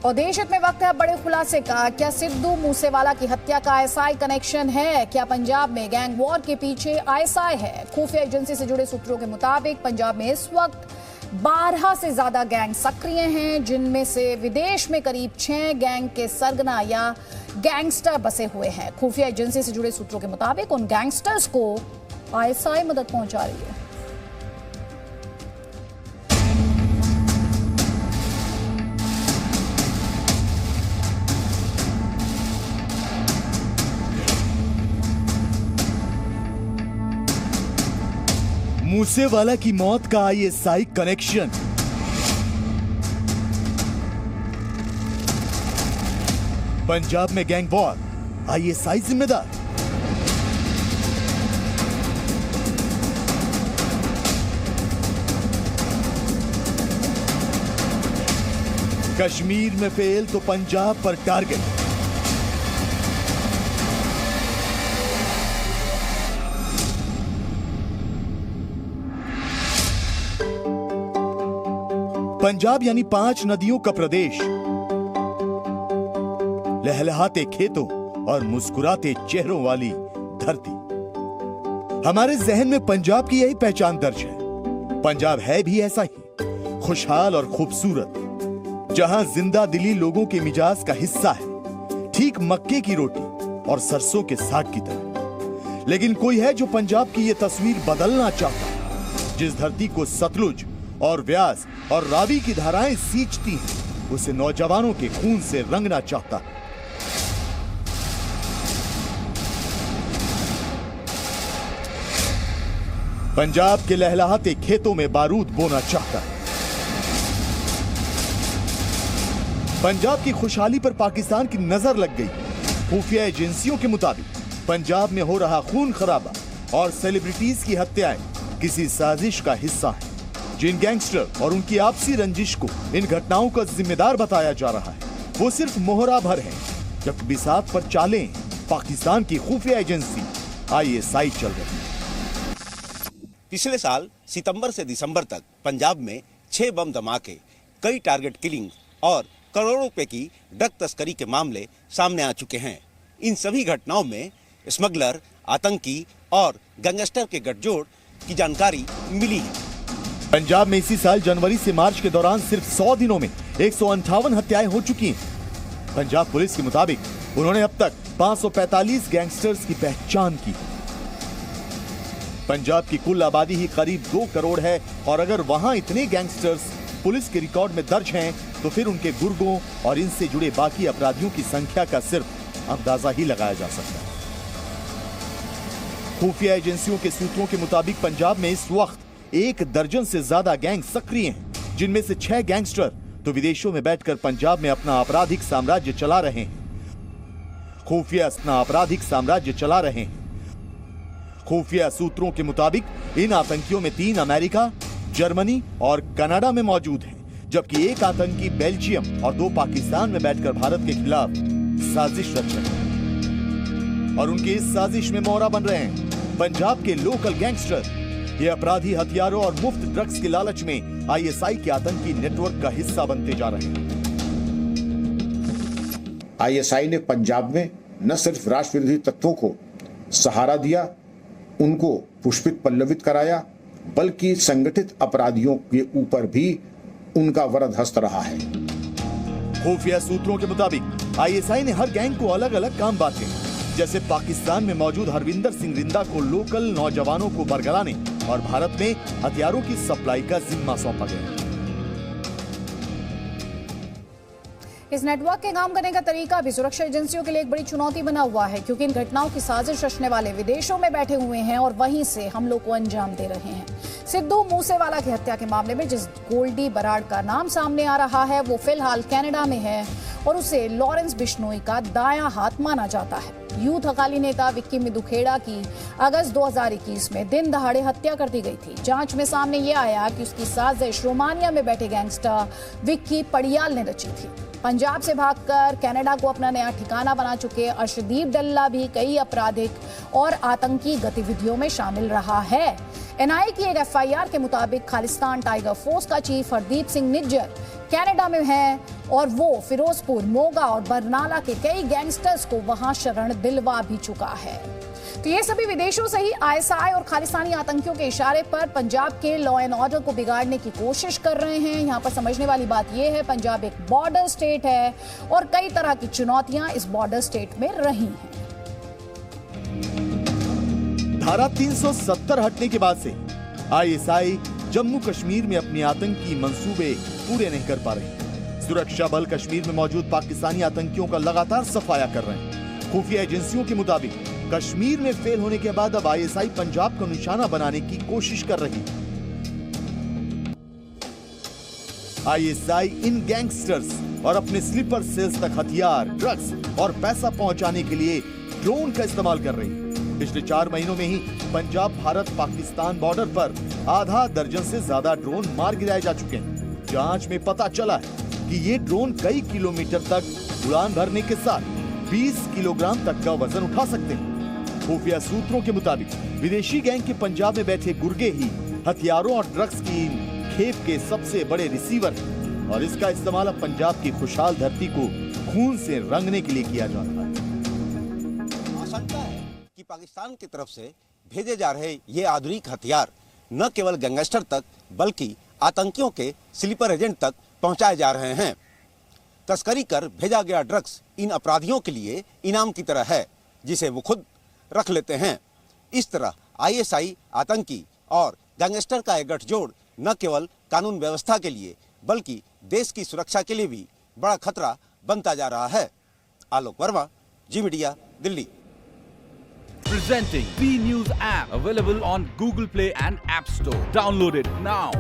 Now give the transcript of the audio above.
और देश हित में वक्त है बड़े खुलासे का। क्या सिद्धू मूसेवाला की हत्या का आईएसआई कनेक्शन है? क्या पंजाब में गैंग वॉर के पीछे आईएसआई है? खुफिया एजेंसी से जुड़े सूत्रों के मुताबिक पंजाब में इस वक्त 12 से ज्यादा गैंग सक्रिय हैं, जिनमें से विदेश में करीब 6 गैंग के सरगना या गैंगस्टर बसे हुए हैं। खुफिया एजेंसी से जुड़े सूत्रों के मुताबिक उन गैंगस्टर्स को आईएसआई मदद पहुंचा रही है। मूसेवाला की मौत का आईएसआई कनेक्शन। पंजाब में गैंग वॉर, आईएसआई जिम्मेदार। कश्मीर में फेल तो पंजाब पर टारगेट। पंजाब यानी 5 नदियों का प्रदेश, लहलहाते खेतों और मुस्कुराते चेहरों वाली धरती। हमारे जहन में पंजाब की यही पहचान दर्ज है। पंजाब है भी ऐसा ही, खुशहाल और खूबसूरत, जहां जिंदा दिली लोगों के मिजाज का हिस्सा है, ठीक मक्के की रोटी और सरसों के साग की तरह। लेकिन कोई है जो पंजाब की यह तस्वीर बदलना चाहता है। जिस धरती को सतलुज और व्यास और रावी की धाराएं सींचती हैं, उसे नौजवानों के खून से रंगना चाहता है। पंजाब के लहलहाते खेतों में बारूद बोना चाहता है। पंजाब की खुशहाली पर पाकिस्तान की नजर लग गई। खुफिया एजेंसियों के मुताबिक पंजाब में हो रहा खून खराबा और सेलिब्रिटीज की हत्याएं किसी साजिश का हिस्सा है। जिन गैंगस्टर और उनकी आपसी रंजिश को इन घटनाओं का जिम्मेदार बताया जा रहा है, वो सिर्फ मोहरा भर है, जबकि बिसात पर चालें पाकिस्तान की खुफिया एजेंसी आईएसआई चल रही है। पिछले साल सितंबर से दिसंबर तक पंजाब में 6 बम धमाके, कई टारगेट किलिंग और करोड़ों रुपए की ड्रग तस्करी के मामले सामने आ चुके हैं। इन सभी घटनाओं में स्मगलर, आतंकी और गैंगस्टर के गठजोड़ की जानकारी मिली है। पंजाब में इसी साल जनवरी से मार्च के दौरान सिर्फ 100 दिनों में 158 हत्याएं हो चुकी हैं। पंजाब पुलिस के मुताबिक उन्होंने अब तक 545 गैंगस्टर्स की पहचान की। पंजाब की कुल आबादी ही करीब 2 करोड़ है, और अगर वहां इतने गैंगस्टर्स पुलिस के रिकॉर्ड में दर्ज हैं, तो फिर उनके गुर्गों और इनसे जुड़े बाकी अपराधियों की संख्या का सिर्फ अंदाजा ही लगाया जा सकता है। खुफिया एजेंसियों के सूत्रों के मुताबिक पंजाब में इस वक्त 1 दर्जन से ज्यादा गैंग सक्रिय हैं, जिनमें से 6 गैंगस्टर तो विदेशों में बैठकर पंजाब में अपना आपराधिक साम्राज्य चला रहे हैं। खुफिया अपना आपराधिक साम्राज्य चला रहे हैं। खुफिया सूत्रों के मुताबिक इन आतंकियों में 3 अमेरिका, जर्मनी और कनाडा में मौजूद हैं, जबकि 1 आतंकी बेल्जियम और 2 पाकिस्तान में बैठकर भारत के खिलाफ साजिश रच रहे हैं। और उनकी इस साजिश में मोहरा बन रहे हैं पंजाब के लोकल गैंगस्टर। ये अपराधी हथियारों और मुफ्त ड्रग्स के लालच में आईएसआई के आतंकी नेटवर्क का हिस्सा बनते जा रहे हैं। आईएसआई ने पंजाब में न सिर्फ राष्ट्र विरोधी तत्वों को सहारा दिया, उनको पुष्पित पल्लवित कराया, बल्कि संगठित अपराधियों के ऊपर भी उनका वरद हस्त रहा है। खुफिया सूत्रों के मुताबिक आईएसआई ने हर गैंग को अलग अलग काम बांटे, जैसे पाकिस्तान में मौजूद हरविंदर सिंह रिंदा को लोकल नौजवानों को बरगलाने और भारत में हथियारों की सप्लाई का जिम्मा सौंपा गया। इस नेटवर्क के काम करने का तरीका भी सुरक्षा एजेंसियों के लिए एक बड़ी चुनौती बना हुआ है, क्योंकि इन घटनाओं की साजिश रचने वाले विदेशों में बैठे हुए हैं और वहीं से हमलों को अंजाम दे रहे हैं। सिद्धू मूसेवाला की हत्या के मामले में जिस गोल्डी बराड़ का नाम सामने आ रहा है, वो फिलहाल कनाडा में है और उसे लॉरेंस बिश्नोई का दायां हाथ माना जाता है। यूथ अकाली नेता विक्की मिदुखेड़ा की अगस्त 2021 में दिन दहाड़े हत्या कर दी गई थी। जांच में सामने ये आया कि उसकी साजिश रोमानिया में बैठे गैंगस्टर विक्की पड़ियाल ने रची थी। पंजाब से भागकर कनाडा को अपना नया ठिकाना बना चुके अर्शदीप डल्ला भी कई आपराधिक और आतंकी गतिविधियों में शामिल रहा है। एनआईए की एक एफआईआर के मुताबिक खालिस्तान टाइगर फोर्स का चीफ हरदीप सिंह निज्जर कनाडा में है और वो फिरोजपुर, मोगा और बरनाला के कई गैंगस्टर्स को वहां शरण दिलवा भी चुका है। तो ये सभी विदेशों से ही आईएसआई और खालिस्तानी आतंकियों के इशारे पर पंजाब के लॉ एंड ऑर्डर को बिगाड़ने की कोशिश कर रहे हैं। यहाँ पर समझने वाली बात यह है, पंजाब एक बॉर्डर स्टेट है और कई तरह की चुनौतियां इस बॉर्डर स्टेट में रही हैं। धारा 370 हटने के बाद से आईएसआई जम्मू कश्मीर में अपने आतंकी मंसूबे पूरे नहीं कर पा रहे। सुरक्षा बल कश्मीर में मौजूद पाकिस्तानी आतंकियों का लगातार सफाया कर रहे हैं। खुफिया एजेंसियों के मुताबिक कश्मीर में फेल होने के बाद अब आईएसआई पंजाब को निशाना बनाने की कोशिश कर रही है। आईएसआई इन गैंगस्टर्स और अपने स्लीपर सेल्स तक हथियार, ड्रग्स और पैसा पहुंचाने के लिए ड्रोन का इस्तेमाल कर रही है। पिछले 4 महीनों में ही पंजाब भारत पाकिस्तान बॉर्डर पर आधा दर्जन से ज्यादा ड्रोन मार गिराए जा चुके हैं। जांच में पता चला है कि ये ड्रोन कई किलोमीटर तक उड़ान भरने के साथ 20 किलोग्राम तक का वजन उठा सकते हैं। खुफिया सूत्रों के मुताबिक विदेशी गैंग के पंजाब में बैठे गुर्गे ही हथियारों और ड्रग्स की खेप के सबसे बड़े रिसीवर हैं और इसका इस्तेमाल अब पंजाब की खुशहाल धरती को खून से रंगने के लिए किया जा रहा है। आशंका है कि पाकिस्तान की तरफ से भेजे जा रहे ये आधुनिक हथियार न केवल गैंगस्टर तक बल्कि आतंकियों के स्लीपर एजेंट तक पहुंचाए जा रहे हैं। तस्करी कर भेजा गया ड्रग्स इन अपराधियों के लिए इनाम की तरह है जिसे वो खुद रख लेते हैं। इस तरह आईएसआई आतंकी और गैंगस्टर का एक गठजोड़ न केवल कानून व्यवस्था के लिए बल्कि देश की सुरक्षा के लिए भी बड़ा खतरा बनता जा रहा है। Alok Verma, Zee media, Delhi. Presenting B News app available on Google Play and App Store. Download it now.